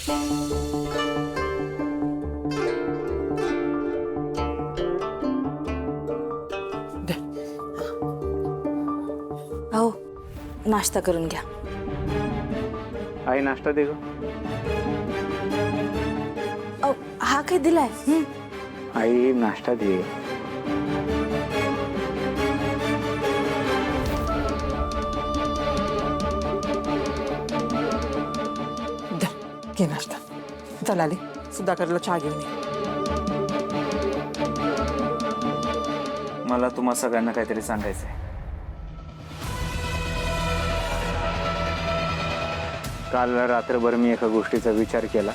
अहो नाश्ता करून घ्या. आई नाश्ता दे ग. अहो हा काय दिलाय? आई नाश्ता दे. घे नाश्ता. चल आली सुधाकरला चहा घेऊन ये. मला तुम्हा सगळ्यांना काहीतरी सांगायचंय. काल रात्रभर मी एका गोष्टीचा विचार केला,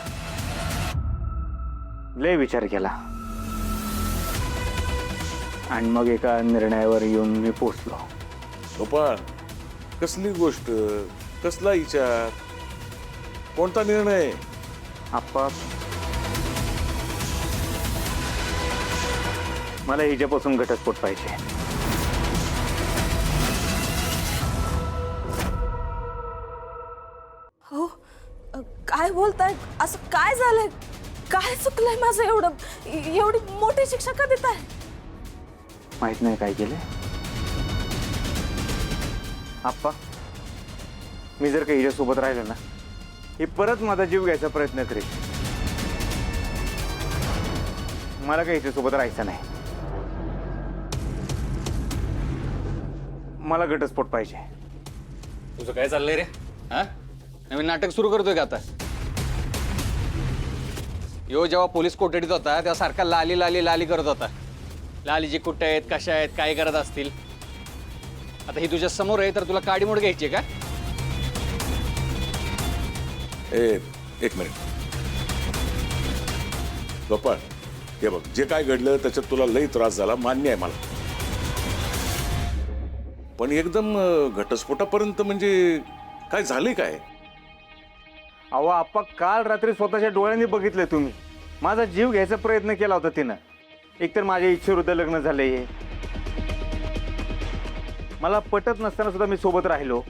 लय विचार केला, आणि मग एका निर्णयावर येऊन मी पोचलो. गोपाळ, कसली गोष्ट, कसला विचार, कोणता निर्णय? आप्पा, मला हिच्यापासून घटस्फोट पाहिजे. हो काय बोलताय? असं काय झालंय? काय चुकलंय माझं? एवढी मोठी शिक्षा का देताय? माहित नाही काय केलं आप्पा. मी जर का हिच्यासोबत राहिलो ना, ही परत माझा जीव घ्यायचा प्रयत्न करेल. मला काही हिच्यासोबत राहायचं नाही. मला घटस्फोट पाहिजे. तुझं काय चाललंय रे? हा, नवीन नाटक सुरू करतोय का आता? यो जेव्हा पोलीस कोठडीत होता तेव्हा सारखा लाली लाली लाली करत होता. लालीजी कुठे आहेत, कशा आहेत, काय करत असतील. आता ही तुझ्या समोर आहे तर तुला काडीमोड घ्यायची का? एक मिनिट गोपाळ, हे बघ, जे काय घडलं त्याच्यात तुला लई त्रास झाला, मान्य आहे मला. पण एकदम घटस्फोटापर्यंत म्हणजे काय झाले काय? अहो आप्पा, काल रात्री स्वतःच्या डोळ्यांनी बघितलं तुम्ही. माझा जीव घ्यायचा प्रयत्न केला होता तिनं. एकतर माझ्या इच्छेविरुद्ध लग्न झालंय, मला पटत नसताना सुद्धा मी सोबत राहिलो,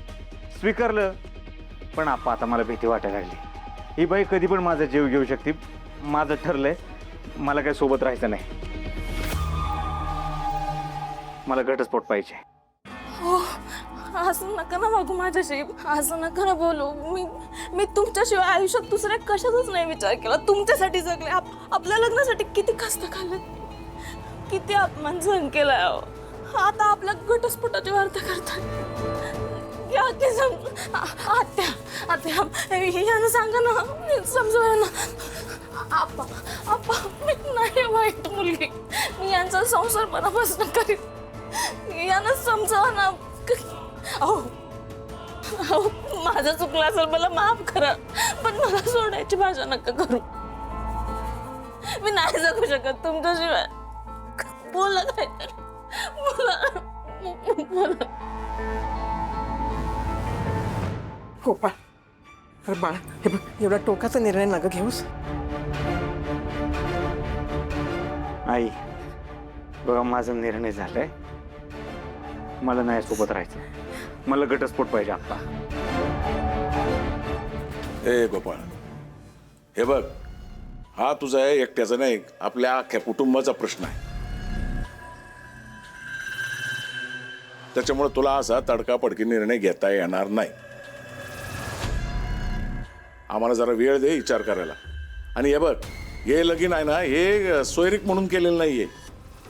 स्वीकारलं. पण आप्पा आता मला भीती वाटायला लागली. ही बाई कधी पण माझा जीव घेऊ शकते. माझं ठरलंय, मला काही सोबत राहायचं नाही. मला घटस्फोट पाहिजे. हो असं नका ना वागू माझ्याशी. असं नका ना बोलू. मी तुमच्याशिवाय आयुष्यात दुसऱ्या कशाचाच नाही विचार केला. तुमच्यासाठी जगले. आपल्या लग्नासाठी किती कष्ट खाल्ले, किती अपमान सहन केलाय. आता आपल्या घटस्फोटाची वार्ता करतात. आत्या यानं सांगा ना, समजवा ना. आप्पा आप्पा, मी नाही वाईट मुलगी. मी यांचा संसार मनापासून करीत. यानं समजावा ना. अहो माझं चुकलं असेल, मला माफ करा. पण मला सोडायची भाषा नका करू. मी नाही जगू शकत तुमच्याशिवाय. बोला काय तर, बोला. गोपाळ, अरे बाळा, हे बघ, एवढा टोकाचा निर्णय नका घेऊस. आई बघा, माझा निर्णय झालाय. मला नाही सोबत राहायचं. मला घटस्फोट पाहिजे आप्पा. गोपाळ, हे बघ, हा तुझा एकट्याचा नाही, आपल्या अख्ख्या कुटुंबाचा प्रश्न आहे. त्याच्यामुळे तुला असा तडकाफडकी निर्णय घेता येणार नाही. आम्हाला जरा वेळ दे विचार करायला. आणि हे बघ, हे लगीन आहे ना, हे सोयरीक म्हणून केलेलं नाहीये.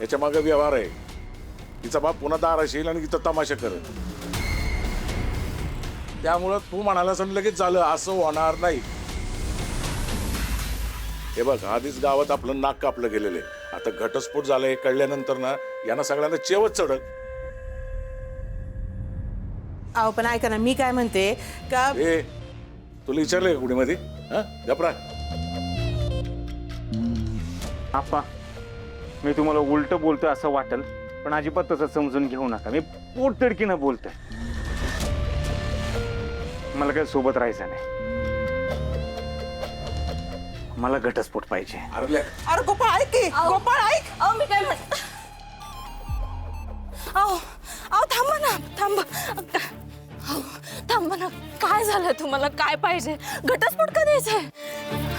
याच्या मागे व्यवहार आहे. तिचा बाप पुन्हा दाराशी येईल आणि तिथं तमाशा करत. त्यामुळं तू म्हणाला असं लगेच झालं असं होणार नाही. हे बघ, आधीच गावात आपलं नाक कापलं गेलेलं आहे. आता घटस्फोट झालाय कळल्यानंतर ना, यांना सगळ्यांना चेवच चढत. अहो पण ऐका ना, मी काय म्हणते का, तुला विचारलंय कुठे मध्ये? हा, गपरा. आप्पा, मी तुम्हाला उलट बोलतोय असं वाटेल, पण अजिबात तसं समजून घेऊ नका. मी पोटतिडकीनं बोलतोय. मला काही सोबत राहायचं नाही. मला घटस्फोट पाहिजे. अरे गोपाळ ऐक की, गोपाळ ऐक. अहो मी काय म्हणते, अहो थांबा ना, थांबा. थांबा ना, काय झालं तुम्हाला? काय पाहिजे? घटस्फोट का द्यायचा आहे?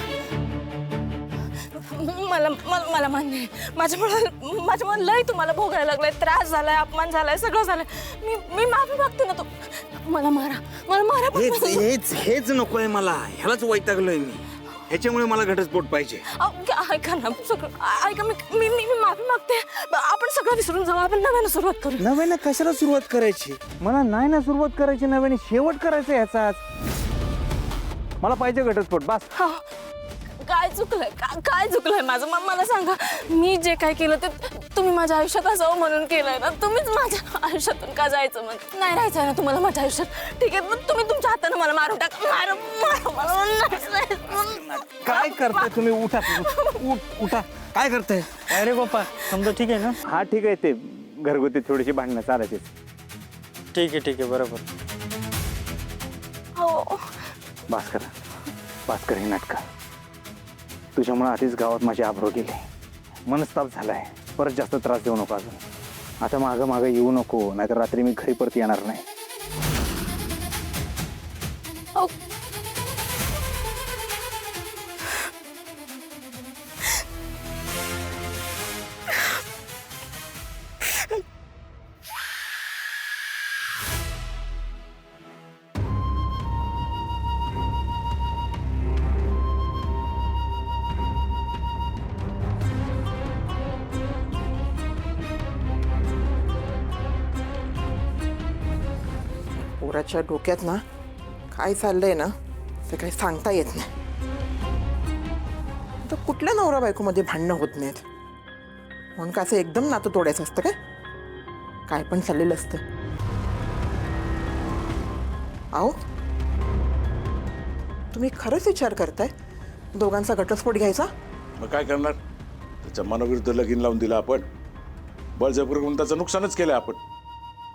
मला मला मला मान्य आहे, माझ्यामुळे लय तुम्हाला भोगायला लागलाय, त्रास झालाय, अपमान झालाय, सगळं झालंय. मी माफी मागते ना. मला मारा, पण हेच नकोय मला. ह्यालाच वैतागलोय मी. ह्याच्यामुळे मला घटस्फोट पाहिजे. ऐका ना, सगळं ऐका. मी माफी मागते. आपण सगळं विसरून जाऊ, आपण नव्यानं सुरुवात करू. नव्यानं कशाला सुरुवात करायची? मला नाही ना सुरुवात करायची, नव्याने शेवट करायचा ह्याचाच. मला पाहिजे घटस्फोट, बस. हो. काय चुकलंय? काय चुकलंय माझं? मला सांगा. मी जे काय केलं ते तुम्ही माझ्या आयुष्यात असावं म्हणून केलंय ना. तुम्हीच माझ्या आयुष्यातून का जायचं? मग नाही राहायचं ना तुम्हाला माझ्या आयुष्यात? ठीक आहे, मग तुम्ही तुमच्या हाताने मला मारून टाका. काय करताय तुम्ही? उठा उठा. काय करताय? अरे बाप्पा, समजा ठीक आहे ना? हा ठीक आहे, ते घरगुती थोडीशी भांडणं चालायचीच. ठीक आहे बरोबर. हो. भास्कर हे नाटक. तुझ्यामुळे आधीच गावात माझी आबरू गेली, मनस्ताप झालाय. परत जास्त त्रास देऊ नको अजून. आता मागं येऊ नको, नाहीतर रात्री मी घरी परत येणार नाही. हो. पोराच्या डोक्यात ना काय चाललंय ना ते काही सांगता येत नाही. तर कुठल्या नवरा बायकोमध्ये भांडणं होत नाहीत म्हणून का असं एकदम नातं तोडायचं असतं काय पण चाललेलं असतं. अहो, तुम्ही खरंच विचार करताय दोघांचा घटस्फोट घ्यायचा? मग काय करणार? त्याच्या मनाविरुद्ध लगीन लावून दिलं आपण, बळजबरी करून त्याचं नुकसानच केलं आपण.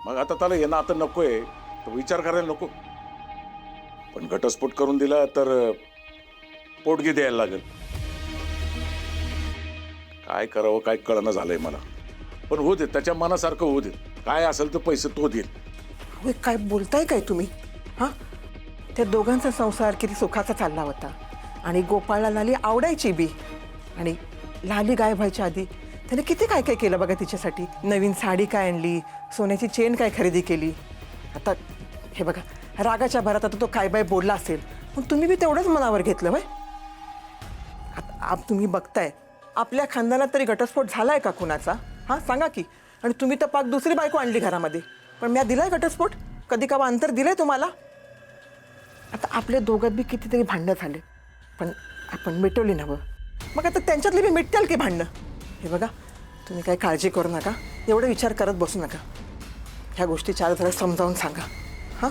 मग आता त्याला येणं आता नकोय तर विचार करायला नको. पण घटस्फोट करून दिला तर पोटगी द्यायला लागेल. काय करावं काय कळणं झालंय मला. पण होऊ दे, त्याच्या मनासारखं होऊ दे. काय असेल तर पैसे तो देईल. अहो, काय बोलताय काय तुम्ही? हां, त्या दोघांचा संसार किती सुखाचा चालला होता आणि गोपाळला लाली आवडायची बी. आणि लाली गायब व्हायच्या आधी त्याने किती काय काय केलं बघा तिच्यासाठी. नवीन साडी काय आणली, सोन्याची चेन काय खरेदी केली. आता हे बघा, रागाच्या भरात आता तो काय बाय बोलला असेल, मग तुम्ही बी तेवढंच मनावर घेतलं बाय. आता तुम्ही बघताय आपल्या खानदानात तरी घटस्फोट झालाय का कुणाचा? हां सांगा की. आणि तुम्ही तर पाक दुसरी बायको आणली घरामध्ये, पण मी दिलाय घटस्फोट? कधी का अंतर दिलंय तुम्हाला? आता आपल्या दोघात बी कितीतरी भांडणं झाले, पण आपण मिटवली ना. मग आता त्यांच्यातली बी मिटतील की भांडणं? हे बघा, तुम्ही काही काळजी करू नका, एवढा विचार करत बसू नका. ह्या गोष्टी चार जरा समजावून सांगा. हां.